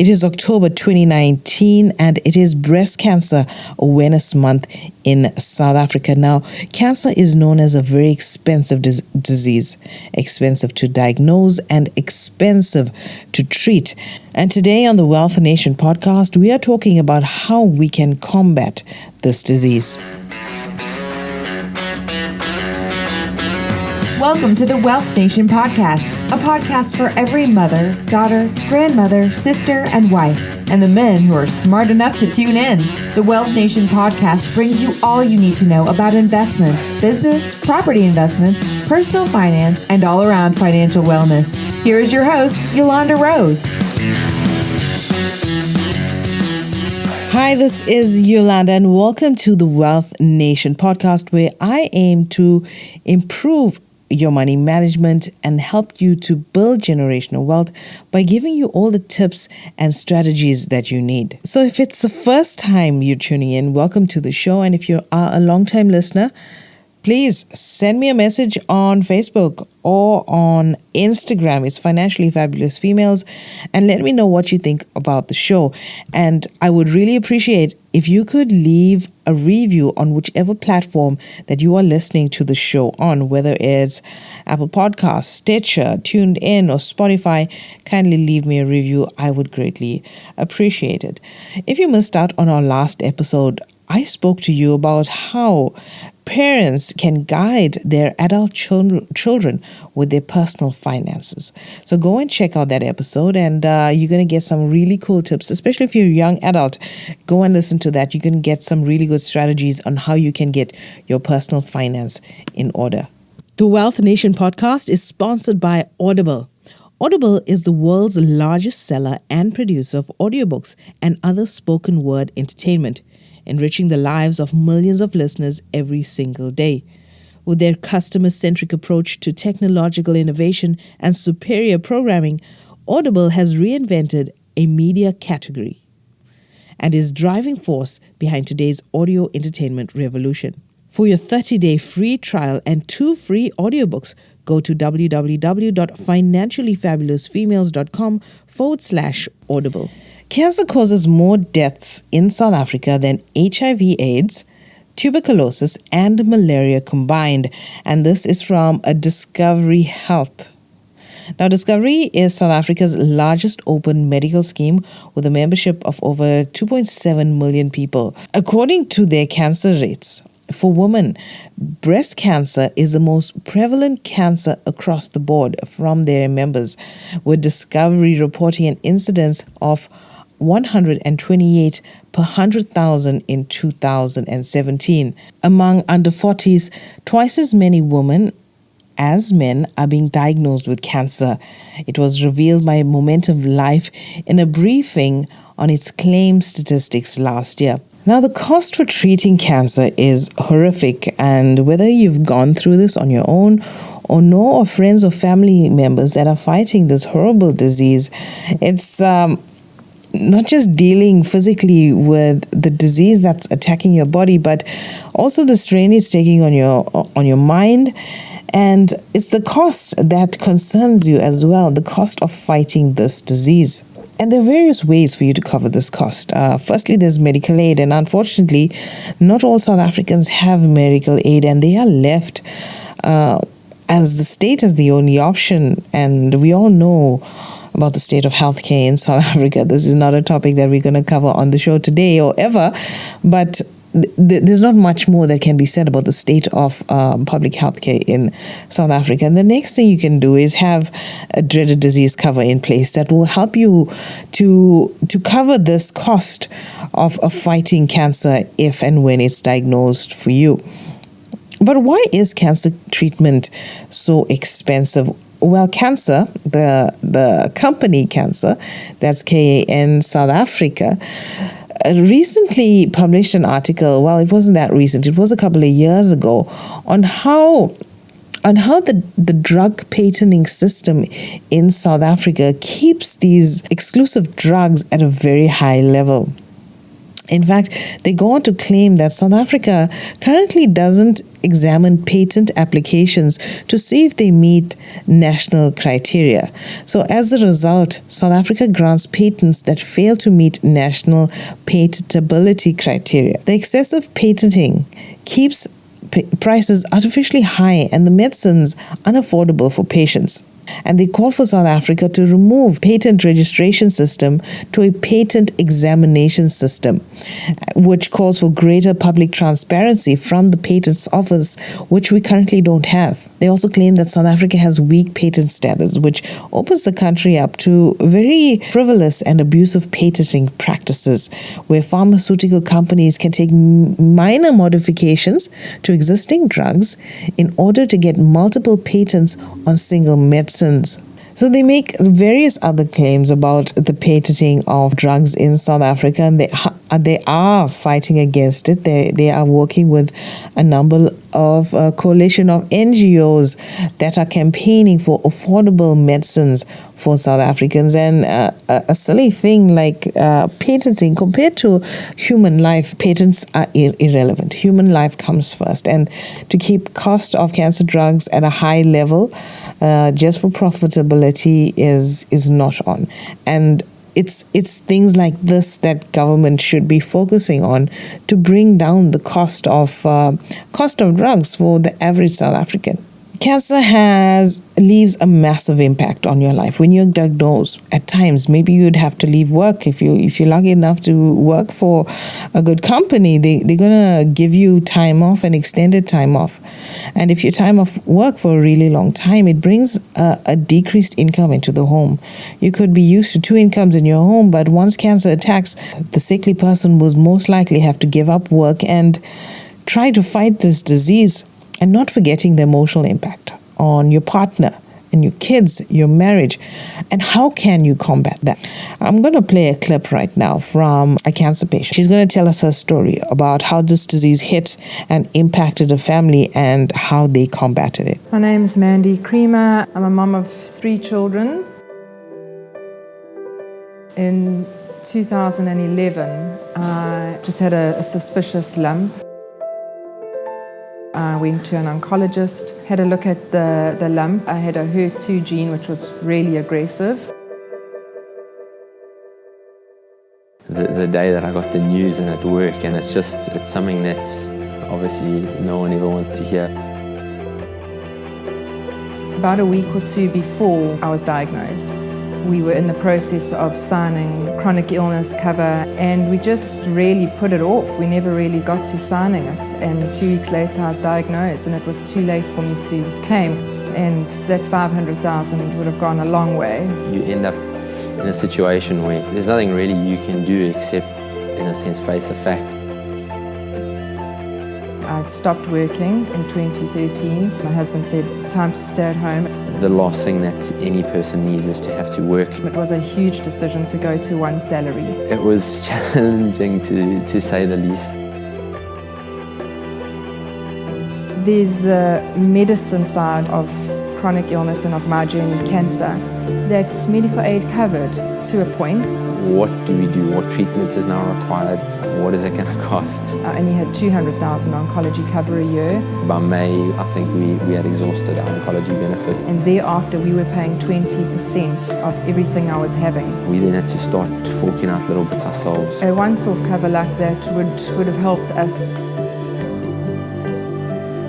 It is October 2019 and it is Breast Cancer Awareness Month in South Africa. Now, cancer is known as a very expensive disease, expensive to diagnose and expensive to treat. And today on the Wealth Nation podcast, we are talking about how we can combat this disease. Welcome to the Wealth Nation podcast, a podcast for every mother, daughter, grandmother, sister, and wife, and the men who are smart enough to tune in. The Wealth Nation podcast brings you all you need to know about investments, business, property investments, personal finance, and all-around financial wellness. Here is your host, Yolanda Rose. Hi, this is Yolanda, and welcome to the Wealth Nation podcast, where I aim to improve your money management and help you to build generational wealth by giving you all the tips and strategies that you need. So if it's the first time you're tuning in, welcome to the show. And if you are a long-time listener, please send me a message on Facebook or on Instagram. It's Financially Fabulous Females, and let me know what you think about the show. And I would really appreciate if you could leave a review on whichever platform that you are listening to the show on, whether it's Apple Podcasts, Stitcher, Tuned In, or Spotify. Kindly leave me a review. I would greatly appreciate it. If you missed out on our last episode, I spoke to you about how parents can guide their adult children with their personal finances. So go and check out that episode, and you're going to get some really cool tips, especially if you're a young adult. Go and listen to that. You can get some really good strategies on how you can get your personal finance in order. The Wealth Nation podcast is sponsored by Audible. Audible is the world's largest seller and producer of audiobooks and other spoken word entertainment, enriching the lives of millions of listeners every single day. With their customer-centric approach to technological innovation and superior programming, Audible has reinvented a media category and is driving force behind today's audio entertainment revolution. For your 30-day free trial and 2 free audiobooks, go to www.financiallyfabulousfemales.com/audible. Cancer causes more deaths in South Africa than HIV/AIDS, tuberculosis, and malaria combined. And this is from a Discovery Health. Now, Discovery is South Africa's largest open medical scheme with a membership of over 2.7 million people. According to their cancer rates, for women, breast cancer is the most prevalent cancer across the board from their members, with Discovery reporting an incidence of 128 per 100,000 in 2017. Among under 40s, twice as many women as men are being diagnosed with cancer. It was revealed by Momentum Life in a briefing on its claim statistics last year. Now, the cost for treating cancer is horrific, and whether you've gone through this on your own or know of friends or family members that are fighting this horrible disease, it's not just dealing physically with the disease that's attacking your body, but also the strain it's taking on your mind. And it's the cost that concerns you as well, the cost of fighting this disease. And there are various ways for you to cover this cost. Firstly, there's medical aid, and unfortunately, not all South Africans have medical aid, and they are left as the state as the only option. And we all know about the state of healthcare in South Africa. This is not a topic that we're going to cover on the show today or ever, but there's not much more that can be said about the state of public healthcare in South Africa. And the next thing you can do is have a dreaded disease cover in place that will help you to cover this cost of fighting cancer if and when it's diagnosed for you. But why is cancer treatment so expensive? Well, Cancer, the company Cancer, that's KAN South Africa, recently published an article. Well, it wasn't that recent. It was a couple of years ago on how the drug patenting system in South Africa keeps these exclusive drugs at a very high level. In fact, they go on to claim that South Africa currently doesn't examine patent applications to see if they meet national criteria. So as a result, South Africa grants patents that fail to meet national patentability criteria. The excessive patenting keeps prices artificially high and the medicines unaffordable for patients. And they call for South Africa to remove patent registration system to a patent examination system, which calls for greater public transparency from the patents office, which we currently don't have. They also claim that South Africa has weak patent standards, which opens the country up to very frivolous and abusive patenting practices, where pharmaceutical companies can take minor modifications to existing drugs in order to get multiple patents on single medicines. So they make various other claims about the patenting of drugs in South Africa, and they are fighting against it. They are working with a number of coalition of NGOs that are campaigning for affordable medicines for South Africans. And a silly thing like patenting, compared to human life, patents are irrelevant. Human life comes first, and to keep cost of cancer drugs at a high level just for profitability is not on. And it's things like this that government should be focusing on to bring down the cost of drugs for the average South African. Cancer leaves a massive impact on your life. When you're diagnosed, at times maybe you'd have to leave work. If you're lucky enough to work for a good company, they're gonna give you time off and extended time off. And if your time off work for a really long time, it brings a decreased income into the home. You could be used to 2 incomes in your home, but once cancer attacks, the sickly person will most likely have to give up work and try to fight this disease. And not forgetting the emotional impact on your partner and your kids, your marriage, and how can you combat that? I'm going to play a clip right now from a cancer patient. She's going to tell us her story about how this disease hit and impacted her family and how they combated it. My name's Mandy Creamer. I'm a mum of 3 children. In 2011, I just had a suspicious lump. I went to an oncologist, had a look at the lump. I had a HER2 gene, which was really aggressive. The day that I got the news and at work, and it's something that obviously no one ever wants to hear. About a week or 2 before I was diagnosed, we were in the process of signing chronic illness cover, and we just really put it off. We never really got to signing it, and 2 weeks later I was diagnosed, and it was too late for me to claim, and that 500,000 would have gone a long way. You end up in a situation where there's nothing really you can do except, in a sense, face the facts. I'd stopped working in 2013. My husband said, it's time to stay at home. The last thing that any person needs is to have to work. It was a huge decision to go to one salary. It was challenging to say the least. There's the medicine side of chronic illness and of my journey, cancer, that medical aid covered to a point. What do we do? What treatment is now required? What is it going to cost? I only had 200,000 oncology cover a year. By May, I think we had exhausted our oncology benefits. And thereafter, we were paying 20% of everything I was having. We then had to start forking out little bits ourselves. A once-off cover like that would have helped us.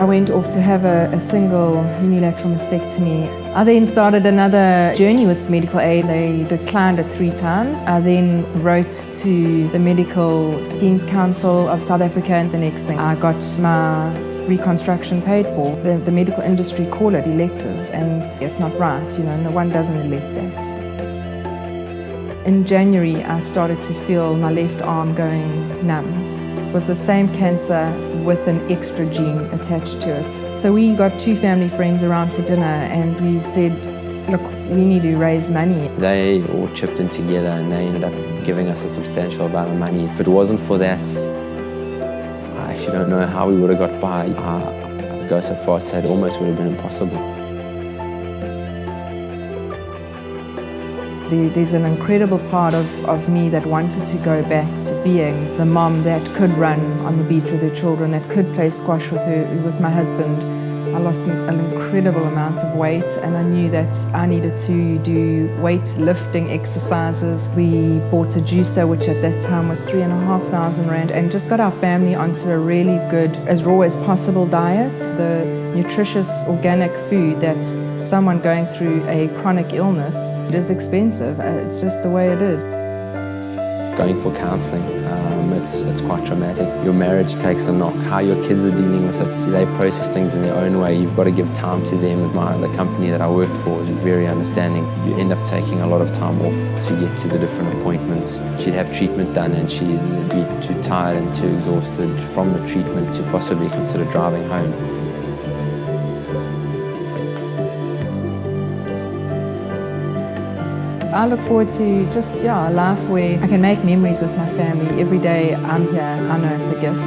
I went off to have a single unilateral mastectomy. I then started another journey with medical aid. They declined it 3 times. I then wrote to the Medical Schemes Council of South Africa, and the next thing, I got my reconstruction paid for. The medical industry call it elective, and it's not right, no one doesn't elect that. In January, I started to feel my left arm going numb. It was the same cancer with an extra gene attached to it. So we got 2 family friends around for dinner, and we said, look, we need to raise money. They all chipped in together, and they ended up giving us a substantial amount of money. If it wasn't for that, I actually don't know how we would have got by. I'd go so far as to say it almost would have been impossible. There's an incredible part of me that wanted to go back to being the mom that could run on the beach with her children, that could play squash with my husband. I lost an incredible amount of weight, and I knew that I needed to do weightlifting exercises. We bought a juicer, which at that time was 3,500 rand, and just got our family onto a really good, as raw as possible diet. The nutritious organic food that someone going through a chronic illness, it is expensive. It's just the way it is. Going for counselling, it's quite traumatic. Your marriage takes a knock. How your kids are dealing with it, they process things in their own way. You've got to give time to them. The company that I worked for was very understanding. You end up taking a lot of time off to get to the different appointments. She'd have treatment done and she'd be too tired and too exhausted from the treatment to possibly consider driving home. I look forward to just, a life where I can make memories with my family. Every day I'm here, I know it's a gift.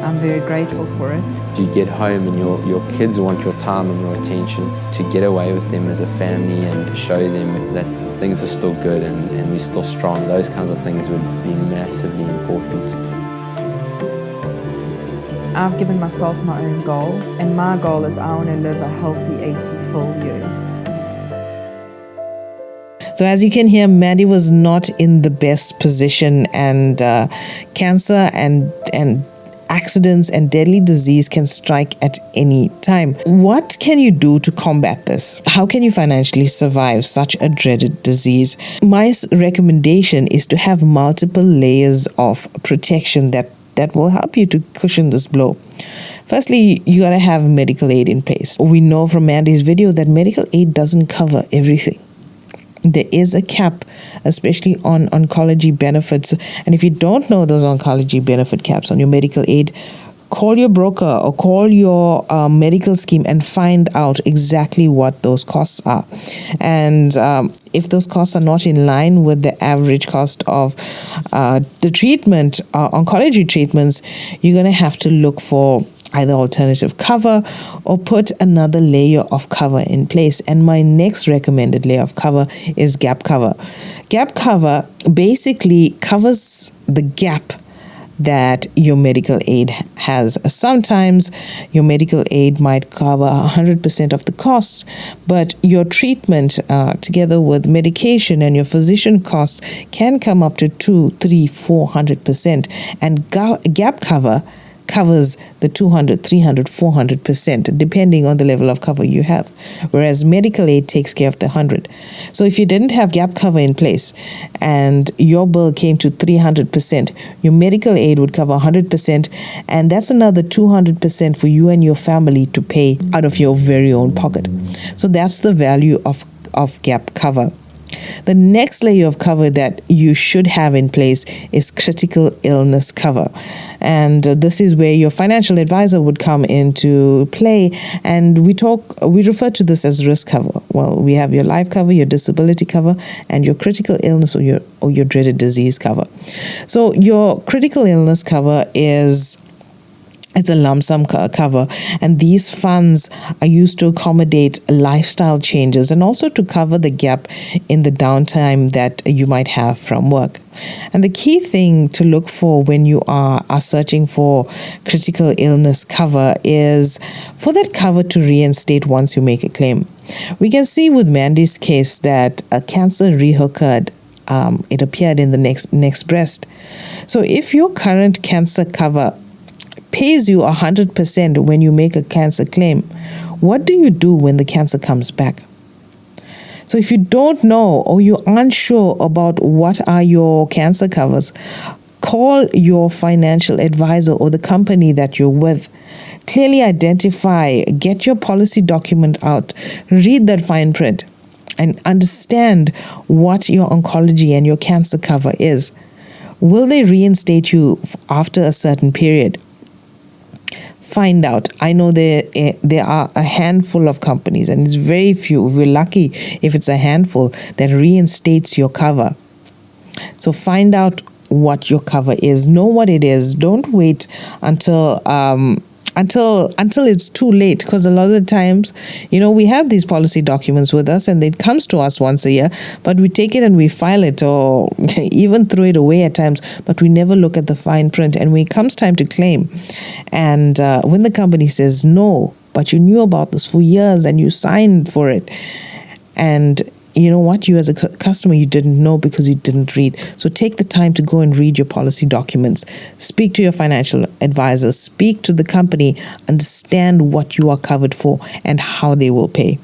I'm very grateful for it. You get home and your kids want your time and your attention. To get away with them as a family and show them that things are still good and we're still strong, those kinds of things would be massively important. I've given myself my own goal, and my goal is I want to live a healthy 80 full years. So as you can hear, Maddie was not in the best position, and cancer and accidents and deadly disease can strike at any time. What can you do to combat this? How can you financially survive such a dreaded disease? My recommendation is to have multiple layers of protection that will help you to cushion this blow. Firstly, you got to have medical aid in place. We know from Mandy's video that medical aid doesn't cover everything. There is a cap, especially on oncology benefits. And if you don't know those oncology benefit caps on your medical aid, call your broker or call your medical scheme and find out exactly what those costs are. And if those costs are not in line with the average cost of the treatment, oncology treatments, you're going to have to look for either alternative cover or put another layer of cover in place. And my next recommended layer of cover is gap cover. Gap cover basically covers the gap that your medical aid has. Sometimes your medical aid might cover 100% of the costs, but your treatment together with medication and your physician costs can come up to 200, 300, 400%. And gap cover covers the 200, 300, 400%, depending on the level of cover you have, whereas medical aid takes care of the 100. So if you didn't have gap cover in place and your bill came to 300%, your medical aid would cover 100%, and that's another 200% for you and your family to pay out of your very own pocket. So that's the value of gap cover. The next layer of cover that you should have in place is critical illness cover. And this is where your financial advisor would come into play. And we refer to this as risk cover. Well, we have your life cover, your disability cover, and your critical illness or your dreaded disease cover. So your critical illness cover it's a lump sum cover, and these funds are used to accommodate lifestyle changes and also to cover the gap in the downtime that you might have from work. And the key thing to look for when you are searching for critical illness cover is for that cover to reinstate once you make a claim. We can see with Mandy's case that a cancer reoccurred. It appeared in the next breast. So if your current cancer cover pays you 100% when you make a cancer claim, what do you do when the cancer comes back? So if you don't know or you aren't sure about what are your cancer covers, call your financial advisor or the company that you're with. Clearly identify, get your policy document out, read that fine print, and understand what your oncology and your cancer cover is. Will they reinstate you after a certain period? Find out. I know there are a handful of companies, and it's very few. We're lucky if it's a handful that reinstates your cover. So find out what your cover is. Know what it is. Don't wait until until it's too late, because a lot of the times, we have these policy documents with us and it comes to us once a year, but we take it and we file it or even throw it away at times, but we never look at the fine print. And when it comes time to claim, and when the company says no, but you knew about this for years and you signed for it, and you know what, you as a customer, you didn't know because you didn't read. So take the time to go and read your policy documents. Speak to your financial advisor. Speak to the company. Understand what you are covered for and how they will pay.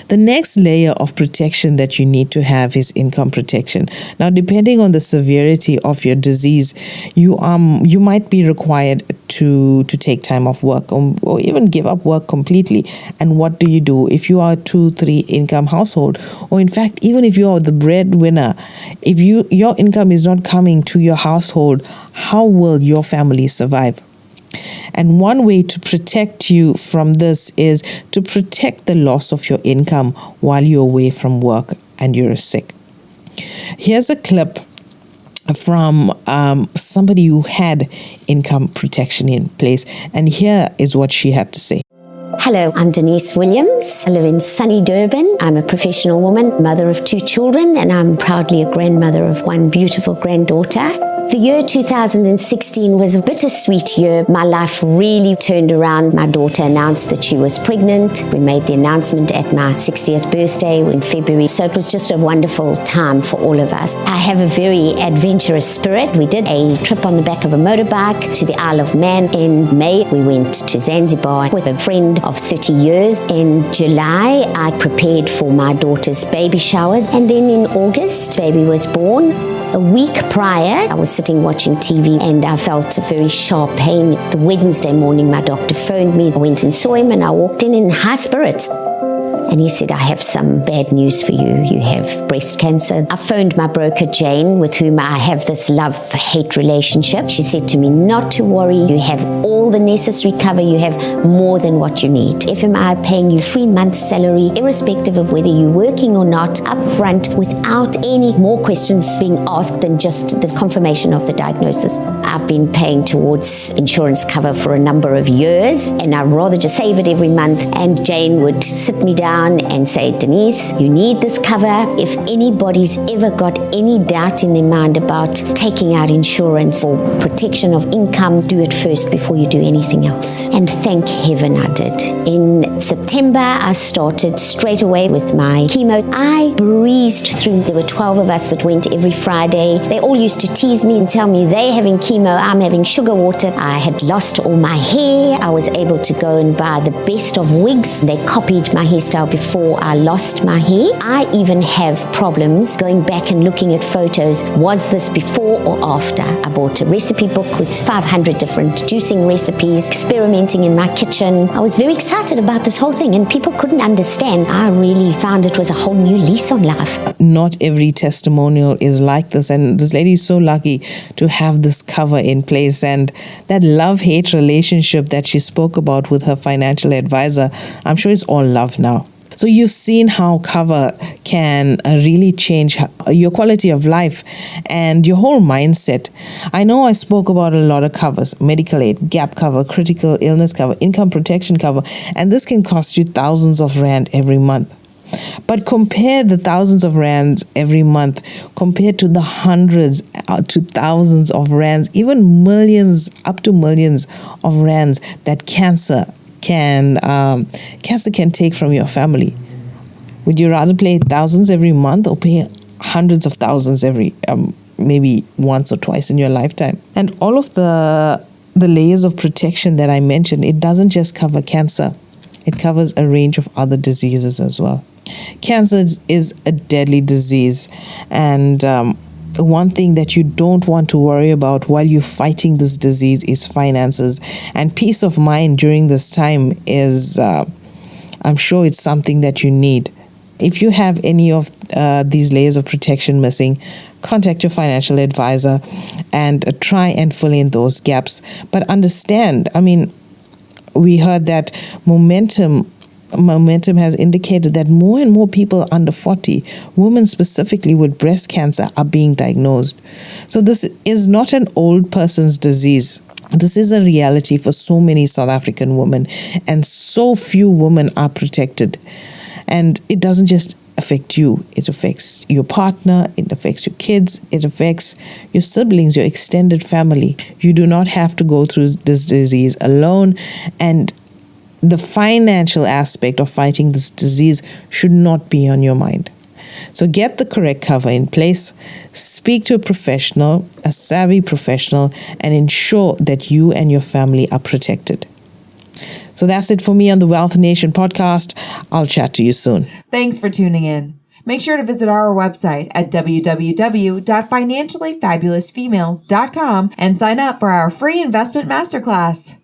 The next layer of protection that you need to have is income protection. Now, depending on the severity of your disease, you might be required to take time off work or even give up work completely. And what do you do if you are a 2-3 income household, or in fact, even if you are the breadwinner? If your income is not coming to your household, how will your family survive? And one way to protect you from this is to protect the loss of your income while you're away from work and you're sick. Here's a clip from somebody who had income protection in place, and here is what she had to say. Hello, I'm Denise Williams. I live in sunny Durban. I'm a professional woman, mother of 2 children, and I'm proudly a grandmother of 1 beautiful granddaughter. The year 2016 was a bittersweet year. My life really turned around. My daughter announced that she was pregnant. We made the announcement at my 60th birthday in February. So it was just a wonderful time for all of us. I have a very adventurous spirit. We did a trip on the back of a motorbike to the Isle of Man in May. We went to Zanzibar with a friend of 30 years. In July, I prepared for my daughter's baby shower. And then in August, baby was born. A week prior, I was sitting watching TV and I felt a very sharp pain. The Wednesday morning, my doctor phoned me. I went and saw him and I walked in high spirits. And he said, I have some bad news for you. You have breast cancer. I phoned my broker, Jane, with whom I have this love-hate relationship. She said to me, not to worry. You have all the necessary cover. You have more than what you need. FMI paying you 3 months' salary, irrespective of whether you're working or not, up front, without any more questions being asked than just the confirmation of the diagnosis. I've been paying towards insurance cover for a number of years, and I'd rather just save it every month. And Jane would sit me down and say, Denise, you need this cover. If anybody's ever got any doubt in their mind about taking out insurance or protection of income, do it first before you do anything else. And thank heaven I did. In September, I started straight away with my chemo. I breezed through. There were 12 of us that went every Friday. They all used to tease me and tell me they're having chemo, I'm having sugar water. I had lost all my hair. I was able to go and buy the best of wigs. They copied my hairstyle before I lost my hair. I even have problems going back and looking at photos. Was this before or after? I bought a recipe book with 500 different juicing recipes, experimenting in my kitchen. I was very excited about this whole thing and people couldn't understand. I really found it was a whole new lease on life. Not every testimonial is like this, and this lady is so lucky to have this cover in place, and that love-hate relationship that she spoke about with her financial advisor, I'm sure it's all love now. So you've seen how cover can really change your quality of life and your whole mindset. I know I spoke about a lot of covers: medical aid, gap cover, critical illness cover, income protection cover, and this can cost you thousands of rand every month. But compare the thousands of rands every month compared to the hundreds to thousands of rands, even millions, up to millions of rands that cancer can take from your family. Would you rather pay thousands every month or pay hundreds of thousands every maybe once or twice in your lifetime? And all of the layers of protection that I mentioned, it doesn't just cover cancer. It covers a range of other diseases as well. Cancer is a deadly disease, and one thing that you don't want to worry about while you're fighting this disease is finances. And peace of mind during this time is, I'm sure it's something that you need. If you have any of these layers of protection missing, contact your financial advisor and try and fill in those gaps. But understand, we heard that Momentum has indicated that more and more people under 40, women specifically with breast cancer, are being diagnosed. So this is not an old person's disease. This is a reality for so many South African women, and so few women are protected. And it doesn't just affect you, it affects your partner, it affects your kids, it affects your siblings, your extended family. You do not have to go through this disease alone, and the financial aspect of fighting this disease should not be on your mind. So get the correct cover in place, speak to a professional, a savvy professional, and ensure that you and your family are protected. So that's it for me on the Wealth Nation podcast. I'll chat to you soon. Thanks for tuning in. Make sure to visit our website at www.financiallyfabulousfemales.com and sign up for our free investment masterclass.